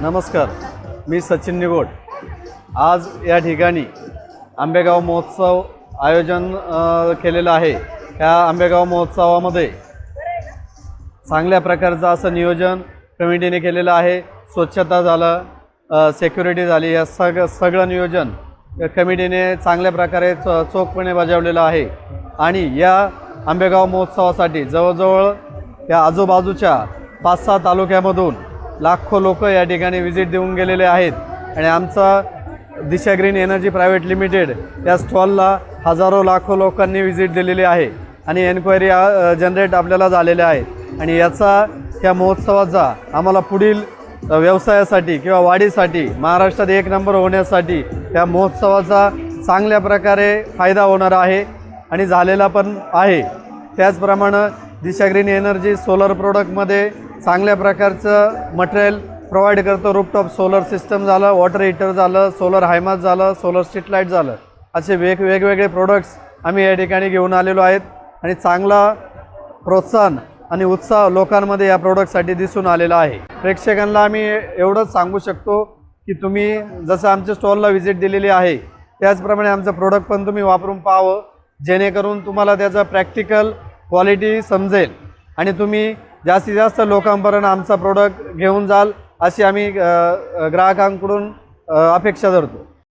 नमस्कार, मी सचिन निगोड। आज या ठिकाणी आंबेगाव महोत्सव आयोजन केलेलं आहे। या आंबेगाव महोत्सवामध्ये चांगल्या प्रकारचं असं नियोजन कमिटीने केलेलं आहे। स्वच्छता झालं, सिक्युरिटी झाली, या सगळं नियोजन कमिटीने चांगल्या प्रकारे चोखपणे बजावलेलं आहे। आणि या आंबेगाव महोत्सवासाठी जवळजवळ या आजूबाजूच्या 5-6 तालुक्यामधून लाखो लोक या ठिकाणी व्हिजिट देऊन गेलेले आहेत। आणि आमचा दिशा ग्रीन एनर्जी प्रायव्हेट लिमिटेड या स्टॉलला हजारो लाखो लोकांनी व्हिजिट दिलेली आहे आणि एन्क्वायरी जनरेट आपल्याला झालेल्या आहेत। आणि याचा या महोत्सवाचा आम्हाला पुढील व्यवसायासाठी किंवा वाढीसाठी महाराष्ट्रात 1 नंबर होण्यासाठी या महोत्सवाचा चांगल्या प्रकारे फायदा होणार आहे आणि झालेला पण आहे। त्याचप्रमाणे दिशा ग्रीन एनर्जी सोलर प्रोडक्टमध्ये चांगल्या प्रकारचं मटेरियल प्रोव्हाइड करतो। रूफटॉप सोलर सिस्टम झालं, वॉटर हीटर झालं, सोलर हायमास झालं, सोलर स्ट्रीट लाईट झालं, असे वेगवेगळे प्रोडक्ट्स आम्ही या ठिकाणी घेऊन आलेलो आहेत। आणि चांगला प्रोत्साहन आणि उत्साह लोकांमध्ये या प्रोडक्टसाठी दिसून आलेला आहे। प्रेक्षकांना आम्ही एवढंच सांगू शकतो की तुम्ही जसं आमच्या स्टॉलला व्हिजिट दिलेली आहे त्याचप्रमाणे आमचं प्रोडक्ट पण तुम्ही वापरून पाहावं, जेणेकरून तुम्हाला त्याचा प्रॅक्टिकल क्वालिटी समजेल आणि तुम्ही जास्तीत जास्त लोकांपर्यंत आमचा प्रोडक्ट घेऊन जाल अशी आम्ही ग्राहकांकडून अपेक्षा धरतो।